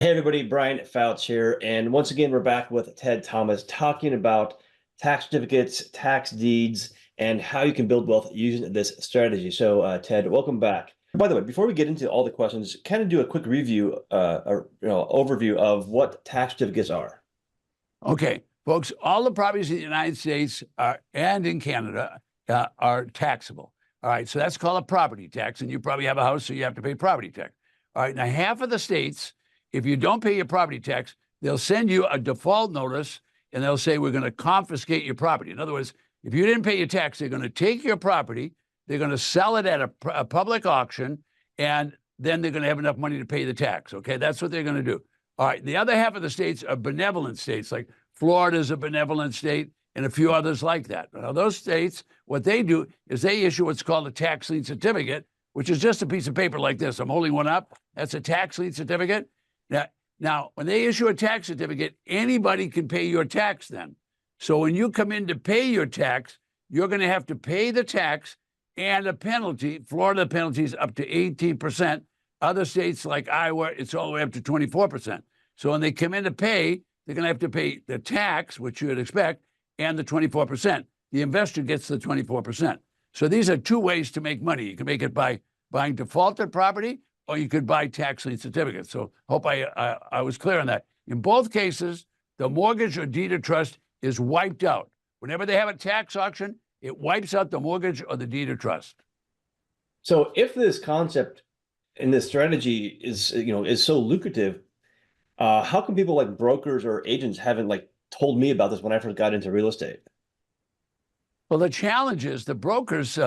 Hey everybody, Brian Fouts here, and once again we're back with Ted Thomas talking about tax certificates, tax deeds, and how you can build wealth using this strategy. So, Ted, welcome back. By the way, before we get into all the questions, kind of do a quick review, or overview of what tax certificates are. Okay, folks, all the properties in the United States and in Canada are taxable. All right, so that's called a property tax, and you probably have a house, so you have to pay property tax. All right, now half of the states, if you don't pay your property tax, they'll send you a default notice, and they'll say, we're going to confiscate your property. In other words, if you didn't pay your tax, they're going to take your property, they're going to sell it at a public auction, and then they're going to have enough money to pay the tax. Okay, that's what they're going to do. All right, the other half of the states are benevolent states, like Florida is a benevolent state, and a few others like that. Now, those states, what they do is they issue what's called a tax lien certificate, which is just a piece of paper like this. I'm holding one up. That's a tax lien certificate. Now, when they issue a tax certificate, anybody can pay your tax then. So when you come in to pay your tax, you're going to have to pay the tax and a penalty. Florida, the penalty is up to 18%. Other states like Iowa, it's all the way up to 24%. So when they come in to pay, they're going to have to pay the tax, which you would expect, and the 24%. The investor gets the 24%. So these are two ways to make money. You can make it by buying defaulted property, or you could buy tax lien certificates. So hope I was clear on that. In both cases, the mortgage or deed of trust is wiped out. Whenever they have a tax auction, it wipes out the mortgage or the deed of trust. So, if this concept and this strategy is so lucrative, how come people like brokers or agents haven't told me about this when I first got into real estate? Well, the challenge is the brokers,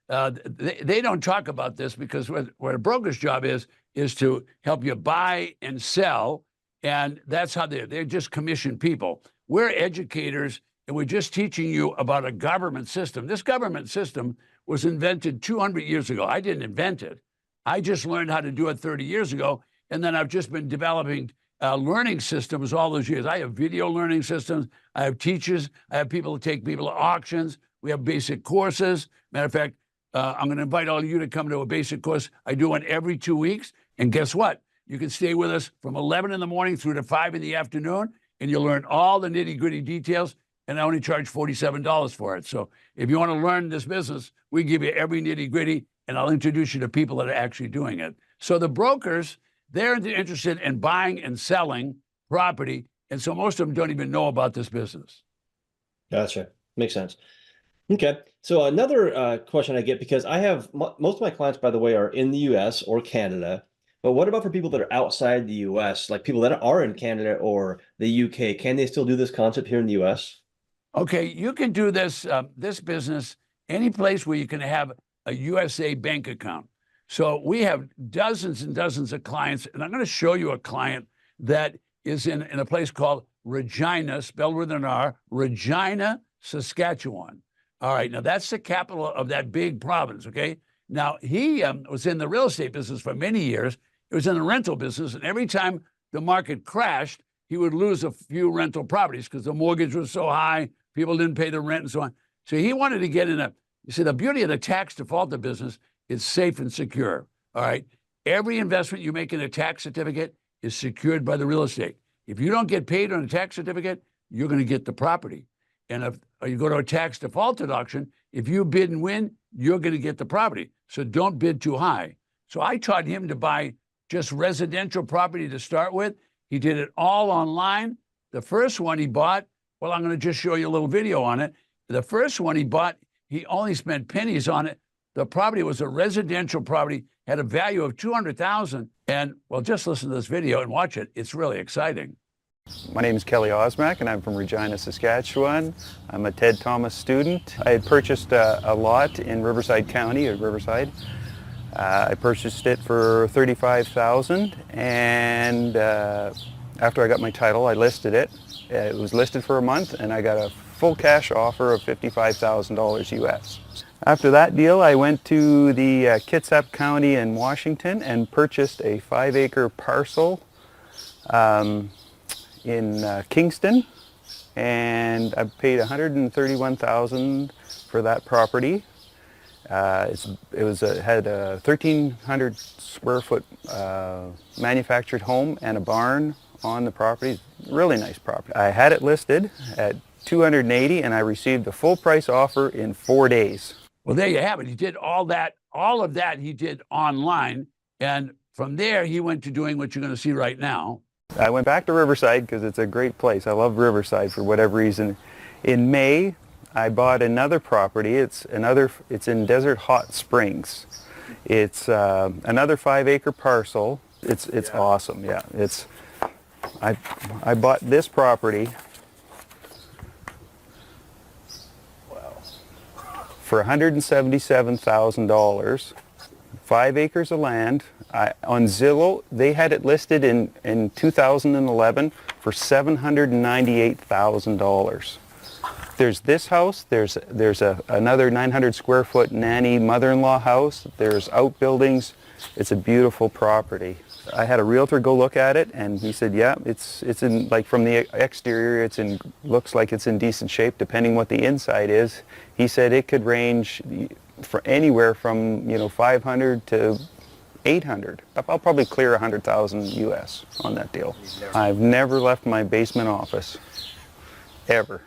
they don't talk about this because what a broker's job is to help you buy and sell. And that's how they're just commissioned people. We're educators, and we're just teaching you about a government system. This government system was invented 200 years ago. I didn't invent it. I just learned how to do it 30 years ago. And then I've just been developing learning systems all those years. I have video learning systems. I have teachers. I have people who take people to auctions. We have basic courses. Matter of fact, I'm going to invite all of you to come to a basic course. I do one every 2 weeks. And guess what? You can stay with us from 11 in the morning through to 5 in the afternoon, and you'll learn all the nitty-gritty details, and I only charge $47 for it. So if you want to learn this business, we give you every nitty-gritty, and I'll introduce you to people that are actually doing it. So the brokers, they're interested in buying and selling property, and so most of them don't even know about this business. Gotcha. Makes sense. Okay. So another question I get, because I have most of my clients, by the way, are in the US or Canada. But what about for people that are outside the US, like people that are in Canada or the UK? Can they still do this concept here in the US? Okay, you can do this this business any place where you can have a USA bank account. So we have dozens and dozens of clients, and I'm going to show you a client that is in a place called Regina, spelled with an R, Regina, Saskatchewan. All right, now that's the capital of that big province, okay? Now, he was in the real estate business for many years. He was in the rental business, and every time the market crashed, he would lose a few rental properties because the mortgage was so high, people didn't pay the rent and so on. So he wanted to get in you see, the beauty of the tax defaulted business is safe and secure, all right? Every investment you make in a tax certificate is secured by the real estate. If you don't get paid on a tax certificate, you're going to get the property. And if you go to a tax defaulted auction, if you bid and win, you're going to get the property. So don't bid too high. So I taught him to buy just residential property to start with. He did it all online. The first one he bought, well, I'm going to just show you a little video on it. The first one he bought, he only spent pennies on it. The property was a residential property, had a value of $200,000. And well, just listen to this video and watch it. It's really exciting. My name is Kelly Osmack, and I'm from Regina, Saskatchewan. I'm a Ted Thomas student. I had purchased a lot in Riverside County, at Riverside. I purchased it for $35,000, and after I got my title, I listed it. It was listed for a month, and I got a full cash offer of $55,000 US. After that deal, I went to the Kitsap County in Washington and purchased a 5-acre parcel in Kingston, and I paid $131,000 for that property. It had a 1,300 square foot manufactured home and a barn on the property. Really nice property. I had it listed at 280 and I received a full price offer in 4 days. Well, there you have it. He did all of that he did online. And from there, he went to doing what you're going to see right now. I went back to Riverside because it's a great place. I love Riverside for whatever reason. In May, I bought another property. It's in Desert Hot Springs. It's another 5-acre parcel. It's awesome. Yeah, I bought this property for $177,000. 5 acres of land. On Zillow, they had it listed in 2011 for $798,000. There's this house, there's another 900 square foot nanny mother-in-law house, there's outbuildings. It's a beautiful property. I had a realtor go look at it and he said, yeah, it's in, like from the exterior, looks like it's in decent shape depending what the inside is. He said it could range for anywhere from 500 to 800. I'll probably clear 100,000 US on that deal. I've never left my basement office, ever.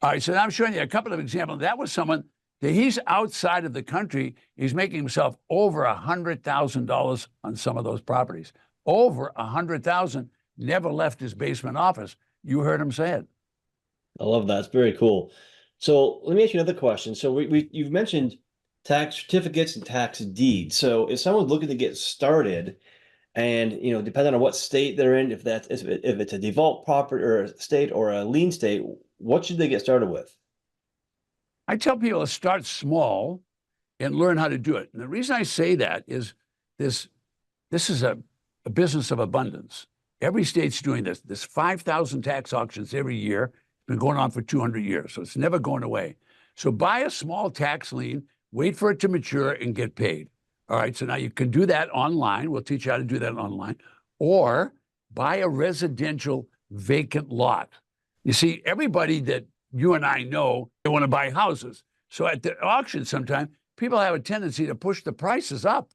All right, so now I'm showing you a couple of examples. That was someone that he's outside of the country. He's making himself over $100,000 on some of those properties. Over $100,000, never left his basement office. You heard him say it. I love that. It's very cool. So let me ask you another question. So you've mentioned tax certificates and tax deeds. So if someone's looking to get started, and depending on what state they're in, if it's a default property or a state or a lien state, what should they get started with? I tell people to start small and learn how to do it. And the reason I say that is this is a business of abundance. Every state's doing this. There's 5,000 tax auctions every year. It's been going on for 200 years, so it's never going away. So buy a small tax lien, wait for it to mature, and get paid. All right, so now you can do that online. We'll teach you how to do that online. Or buy a residential vacant lot. You see, everybody that you and I know, they want to buy houses. So at the auction sometime, people have a tendency to push the prices up.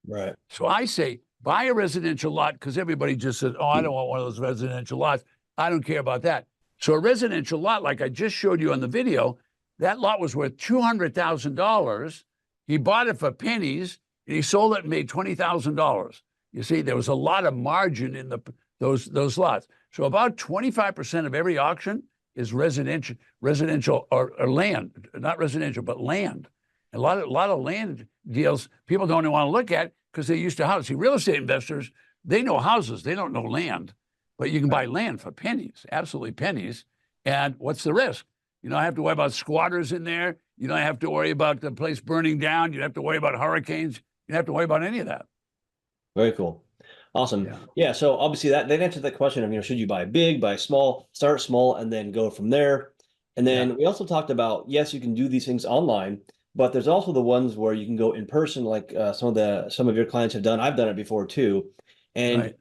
Right. So I say, buy a residential lot, because everybody just says, oh, I don't want one of those residential lots. I don't care about that. So a residential lot, like I just showed you on the video, that lot was worth $200,000. He bought it for pennies, and he sold it and made $20,000. You see, there was a lot of margin in those lots. So about 25% of every auction is residential or land, not residential, but land. A lot of land deals people don't even want to look at because they're used to houses. See, real estate investors, they know houses, they don't know land. But you can buy land for pennies, absolutely pennies. And what's the risk? You don't have to worry about squatters in there. You don't have to worry about the place burning down. You don't have to worry about hurricanes. You don't have to worry about any of that. Very cool. Awesome. Yeah. So obviously that answered that question of, should you buy big, buy small, start small, and then go from there. And then we also talked about, yes, you can do these things online, but there's also the ones where you can go in person, like some of your clients have done. I've done it before too. And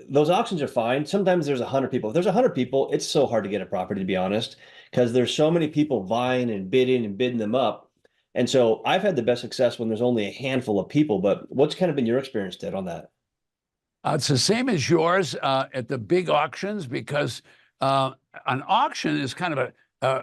those auctions are fine. Sometimes there's 100 people. If there's 100 people, it's so hard to get a property, to be honest, because there's so many people vying and bidding them up. And so I've had the best success when there's only a handful of people. But what's kind of been your experience, Ted, on that? It's the same as yours at the big auctions, because an auction is kind of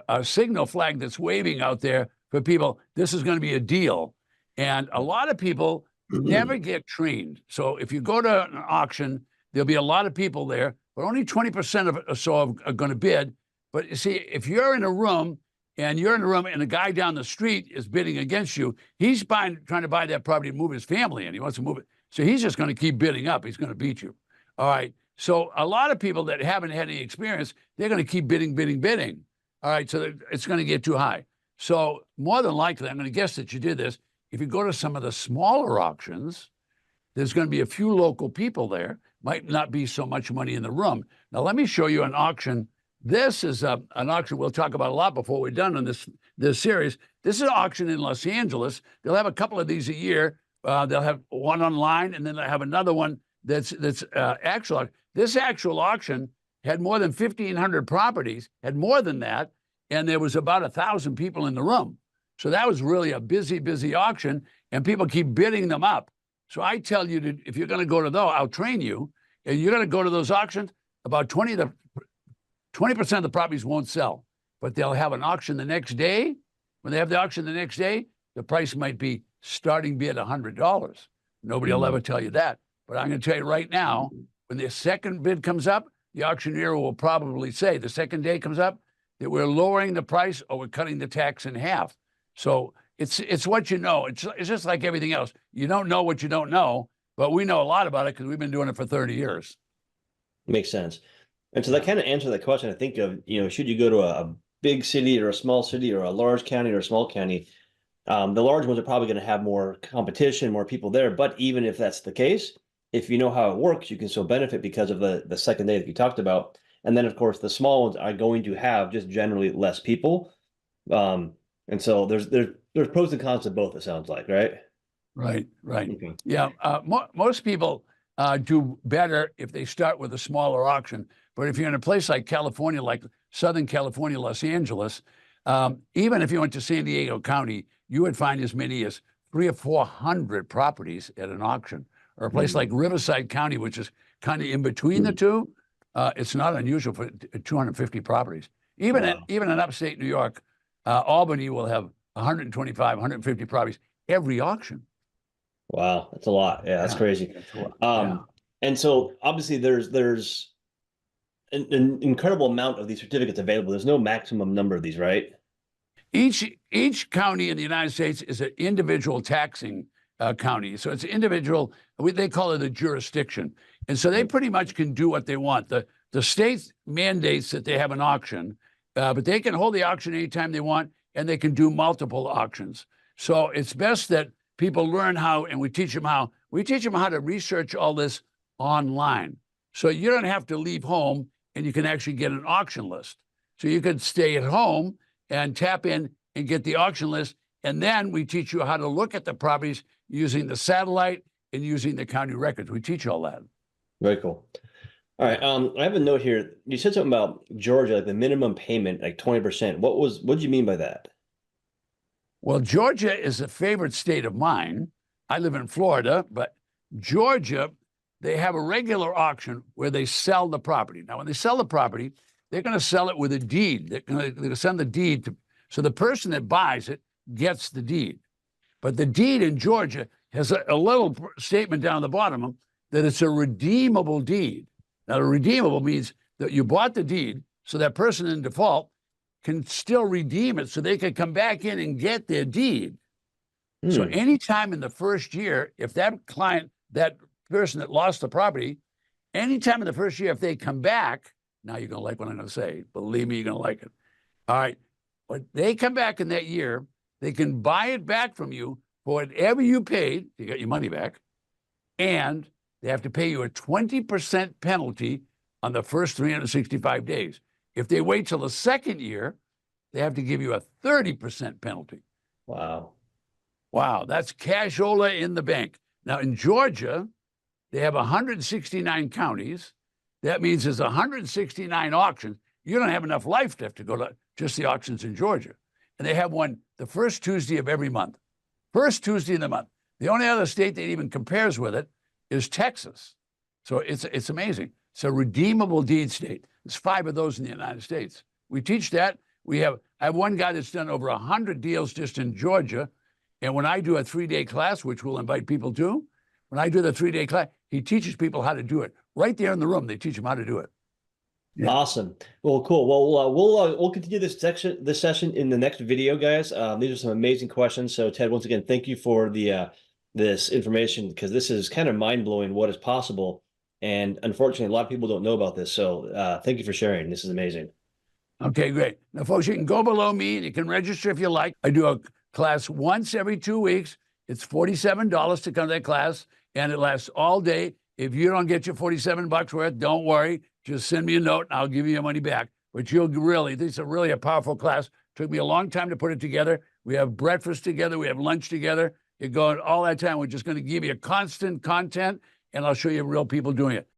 a signal flag that's waving out there for people. This is going to be a deal. And a lot of people never get trained. So if you go to an auction, there'll be a lot of people there, but only 20% of it or so are going to bid. But you see, if you're in a room and a guy down the street is bidding against you, he's trying to buy that property to move his family in. He wants to move it. So he's just going to keep bidding up. He's going to beat you. All right. So a lot of people that haven't had any experience, they're going to keep bidding. All right. So it's going to get too high. So more than likely, I'm going to guess that you did this. If you go to some of the smaller auctions, there's going to be a few local people there. Might not be so much money in the room. Now, let me show you an auction. This is an auction we'll talk about a lot before we're done on this series. This is an auction in Los Angeles. They'll have a couple of these a year. They'll have one online, and then they'll have another one that's actual. This actual auction had more than 1,500 properties, had more than that, and there was about 1,000 people in the room. So that was really a busy, busy auction, and people keep bidding them up. So I tell you, if you're going to go to those, I'll train you, and you're going to go to those auctions, about 20% of the properties won't sell, but they'll have an auction the next day. When they have the auction the next day, the price might be starting bid $100. Nobody will ever tell you that. But I'm going to tell you right now, when the second bid comes up, the auctioneer will probably say, the second day comes up, that we're lowering the price or we're cutting the tax in half. So it's what you know. It's just like everything else. You don't know what you don't know, but we know a lot about it because we've been doing it for 30 years. Makes sense. And so that kind of answers that question. I think of, should you go to a big city or a small city or a large county or a small county? The large ones are probably going to have more competition, more people there. But even if that's the case, if you know how it works, you can still benefit because of the second day that you talked about. And then, of course, the small ones are going to have just generally less people. And so there's pros and cons to both, it sounds like, right? Right. Okay. Yeah. Most people do better if they start with a smaller auction. But if you're in a place like California, like Southern California, Los Angeles, even if you went to San Diego County, you would find as many as 300 or 400 properties at an auction. Or a place like Riverside County, which is kind of in between the two, it's not unusual for 250 properties. Even in upstate New York, Albany will have 125, 150 properties every auction. Wow, that's a lot. Yeah, that's crazy. And so obviously there's an incredible amount of these certificates available. There's no maximum number of these, right? Each county in the United States is an individual taxing county. So it's individual, they call it a jurisdiction. And so they pretty much can do what they want. The state mandates that they have an auction, but they can hold the auction anytime they want, and they can do multiple auctions. So it's best that people learn how, and we teach them how to research all this online. So you don't have to leave home, and you can actually get an auction list. So you could stay at home and tap in and get the auction list. And then we teach you how to look at the properties using the satellite and using the county records. We teach all that. Very cool. All right. I have a note here. You said something about Georgia, like the minimum payment, like 20%. What did you mean by that? Well, Georgia is a favorite state of mine. I live in Florida, but Georgia, they have a regular auction where they sell the property. Now, when they sell the property, they're going to sell it with a deed. They're going to send the deed to, so the person that buys it gets the deed. But the deed in Georgia has a little statement down the bottom that it's a redeemable deed. Now, redeemable means that you bought the deed, so that person in default can still redeem it, so they can come back in and get their deed. So anytime in the first year, if that client, that person that lost the property, anytime in the first year, if they come back, now you're going to like what I'm going to say. Believe me, you're going to like it. All right. But they come back in that year, they can buy it back from you for whatever you paid. You got your money back. And they have to pay you a 20% penalty on the first 365 days. If they wait till the second year, they have to give you a 30% penalty. Wow. Wow, that's cashola in the bank. Now, in Georgia, they have 169 counties. That means there's 169 auctions. You don't have enough life left to go to just the auctions in Georgia. And they have one the first Tuesday of every month. First Tuesday of the month. The only other state that even compares with it is Texas. So it's amazing. It's a redeemable deed state. There's 5 of those in the United States. We teach that. I have one guy that's done over 100 deals just in Georgia. And when I do a 3-day class, which we'll invite people to, when I do the 3-day class, he teaches people how to do it. Right there in the room, they teach them how to do it. Yeah. Awesome. Well, cool. Well, we'll continue this session in the next video, guys. These are some amazing questions. So, Ted, once again, thank you for this information, because this is kind of mind-blowing what is possible. And unfortunately, a lot of people don't know about this. So thank you for sharing. This is amazing. Okay, great. Now, folks, you can go below me and you can register if you like. I do a class once every 2 weeks. It's $47 to come to that class, and it lasts all day. If you don't get your $47 worth, don't worry. Just send me a note and I'll give you your money back. But this is really a powerful class. Took me a long time to put it together. We have breakfast together. We have lunch together. It goes all that time. We're just going to give you a constant content, and I'll show you real people doing it.